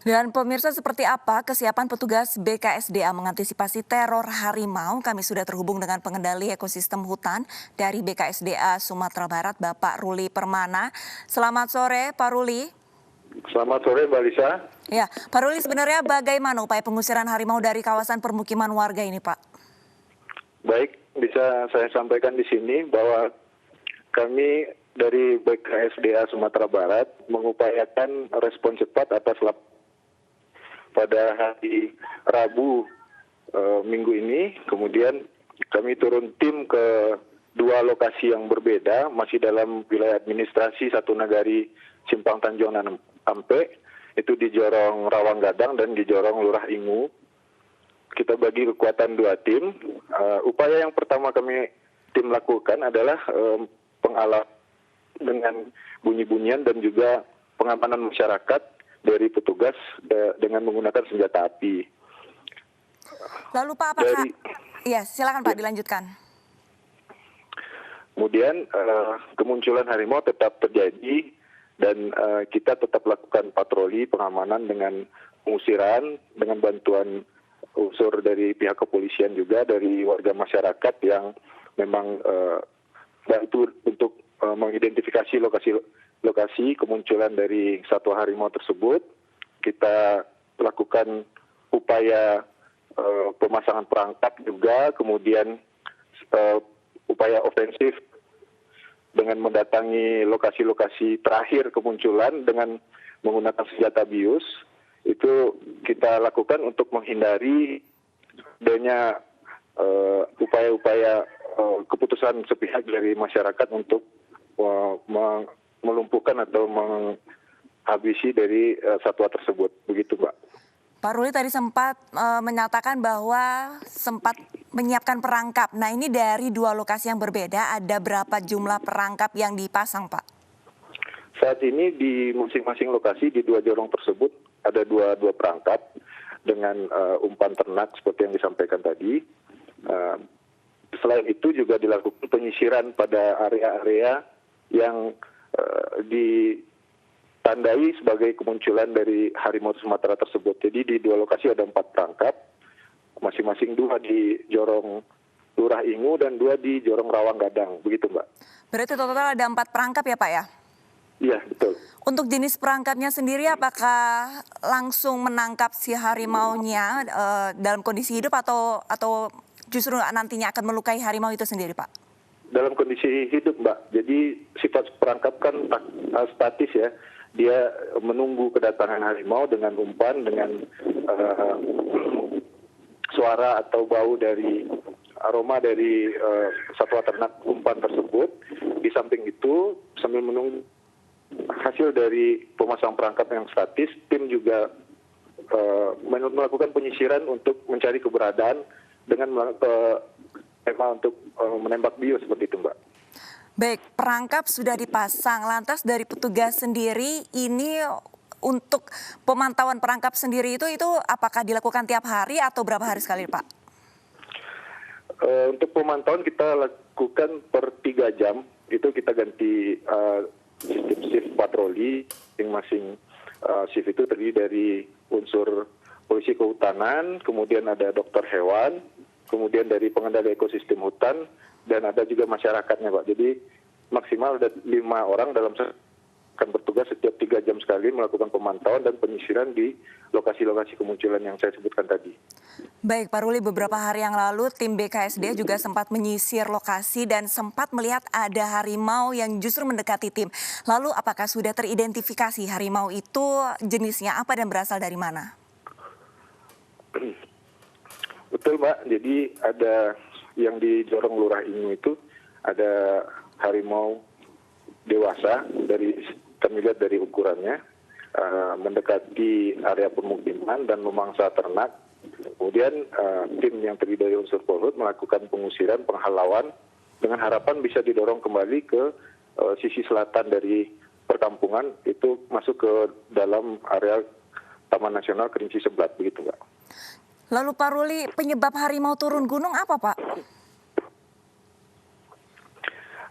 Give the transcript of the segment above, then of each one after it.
Dan pemirsa, seperti apa kesiapan petugas BKSDA mengantisipasi teror harimau? Kami sudah terhubung dengan pengendali ekosistem hutan dari BKSDA Sumatera Barat, Bapak Ruli Permana. Selamat sore, Pak Ruli. Selamat sore, Mbak Lisa. Ya, Pak Ruli, sebenarnya bagaimana upaya pengusiran harimau dari kawasan permukiman warga ini, Pak? Baik, bisa saya sampaikan di sini bahwa kami dari BKSDA Sumatera Barat mengupayakan respon cepat atas pada hari Rabu minggu ini. Kemudian kami turun tim ke dua lokasi yang berbeda, masih dalam wilayah administrasi Satu Nagari Simpang Tanjung Ampe, itu di Jorong Rawanggadang dan di Jorong Lurah Ingu. Kita bagi kekuatan dua tim. Upaya yang pertama tim lakukan adalah pengalat dengan bunyi-bunyian dan juga pengamanan masyarakat dari petugas dengan menggunakan senjata api. Lalu Pak, apakah... Ya, silakan Pak, dilanjutkan. Kemudian kemunculan harimau tetap terjadi dan kita tetap lakukan patroli pengamanan dengan pengusiran, dengan bantuan unsur dari pihak kepolisian juga, dari warga masyarakat yang memang bantu untuk mengidentifikasi lokasi kemunculan dari satwa harimau tersebut. Kita lakukan upaya pemasangan perangkap juga, kemudian upaya ofensif dengan mendatangi lokasi-lokasi terakhir kemunculan dengan menggunakan senjata bius. Itu kita lakukan untuk menghindari adanya upaya-upaya keputusan sepihak dari masyarakat untuk melumpuhkan atau menghabisi dari satwa tersebut. Begitu, Mbak. Pak Ruli tadi sempat menyatakan bahwa sempat menyiapkan perangkap. Nah, ini dari dua lokasi yang berbeda, ada berapa jumlah perangkap yang dipasang, Pak? Saat ini di masing-masing lokasi di dua jorong tersebut ada dua perangkap dengan umpan ternak seperti yang disampaikan tadi. Selain itu juga dilakukan penyisiran pada area-area yang ditandai sebagai kemunculan dari harimau Sumatera tersebut. Jadi di dua lokasi ada 4 perangkap, masing-masing 2 di Jorong Lurah Ingu dan 2 di Jorong Rawanggadang. Begitu, Mbak. Berarti total ada 4 perangkap ya, Pak ya? Iya, betul. Untuk jenis perangkapnya sendiri, apakah langsung menangkap si harimaunya dalam kondisi hidup atau justru nantinya akan melukai harimau itu sendiri, Pak? Dalam kondisi hidup, Mbak. Jadi sifat perangkap kan statis ya. Dia menunggu kedatangan harimau dengan umpan, dengan suara atau bau dari aroma dari satwa ternak umpan tersebut. Di samping itu, sambil menunggu hasil dari pemasang perangkap yang statis, tim juga melakukan penyisiran untuk mencari keberadaan dengan untuk menembak bius seperti itu, Mbak. Baik, perangkap sudah dipasang. Lantas dari petugas sendiri ini untuk pemantauan perangkap sendiri itu apakah dilakukan tiap hari atau berapa hari sekali, Pak? Untuk pemantauan kita lakukan per 3 jam. Itu kita ganti sistem shift patroli. Masing-masing shift itu terdiri dari unsur polisi kehutanan, kemudian ada dokter hewan, kemudian dari pengendali ekosistem hutan, dan ada juga masyarakatnya, Pak. Jadi maksimal ada 5 orang akan bertugas setiap 3 jam sekali melakukan pemantauan dan penyisiran di lokasi-lokasi kemunculan yang saya sebutkan tadi. Baik, Pak Ruli, beberapa hari yang lalu tim BKSDA juga sempat menyisir lokasi dan sempat melihat ada harimau yang justru mendekati tim. Lalu apakah sudah teridentifikasi harimau itu jenisnya apa dan berasal dari mana? Betul, Mbak. Jadi ada yang di Jorong Lurah Ingu itu ada harimau dewasa, kami lihat dari ukurannya, mendekati area pemukiman dan memangsa ternak. Kemudian tim yang terdiri dari unsur Polhut melakukan pengusiran, penghalauan dengan harapan bisa didorong kembali ke sisi selatan dari perkampungan, itu masuk ke dalam area Taman Nasional Kerinci Seblat, begitu, Mbak. Lalu Pak Ruli, penyebab harimau turun gunung apa, Pak?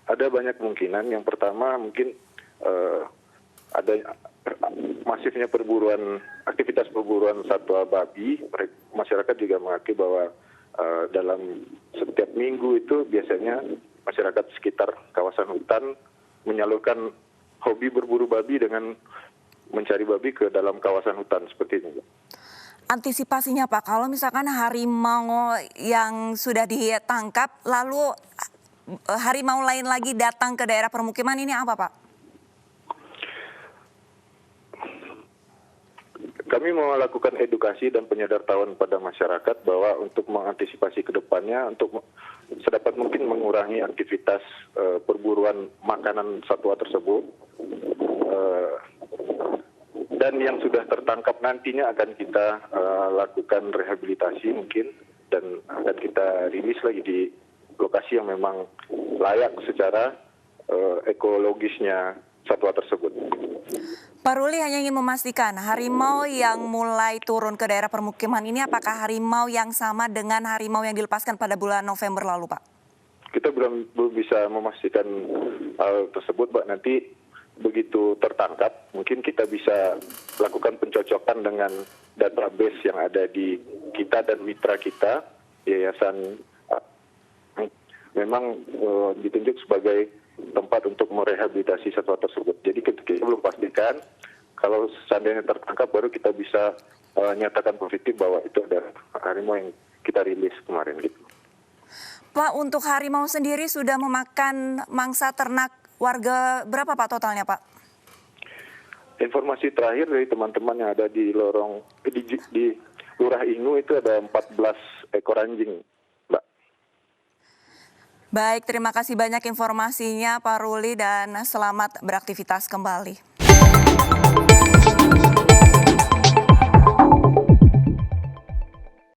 Ada banyak kemungkinan. Yang pertama mungkin ada masifnya aktivitas perburuan satwa babi, masyarakat juga mengakui bahwa dalam setiap minggu itu biasanya masyarakat sekitar kawasan hutan menyalurkan hobi berburu babi dengan mencari babi ke dalam kawasan hutan seperti ini. Antisipasinya Pak, kalau misalkan harimau yang sudah ditangkap lalu harimau lain lagi datang ke daerah permukiman, ini apa Pak? Kami melakukan edukasi dan penyadartahuan pada masyarakat bahwa untuk mengantisipasi ke depannya, untuk sedapat mungkin mengurangi aktivitas perburuan makanan satwa tersebut. Dan yang sudah tertangkap nantinya akan kita lakukan rehabilitasi mungkin, dan akan kita rilis lagi di lokasi yang memang layak secara ekologisnya satwa tersebut. Pak Ruli hanya ingin memastikan harimau yang mulai turun ke daerah permukiman ini apakah harimau yang sama dengan harimau yang dilepaskan pada bulan November lalu Pak? Kita belum bisa memastikan hal tersebut, Pak. Nanti begitu tertangkap, mungkin kita bisa lakukan pencocokan dengan database yang ada di kita dan mitra kita, yayasan memang ditunjuk sebagai tempat untuk merehabilitasi satwa tersebut. Jadi kita belum pastikan, kalau seandainya tertangkap baru kita bisa nyatakan positif bahwa itu ada harimau yang kita rilis kemarin gitu. Pak, untuk harimau sendiri sudah memakan mangsa ternak warga berapa Pak totalnya Pak? Informasi terakhir dari teman-teman yang ada di di Lurah Ingu itu ada 14 ekor anjing, Mbak. Baik, terima kasih banyak informasinya Pak Ruli dan selamat beraktivitas kembali.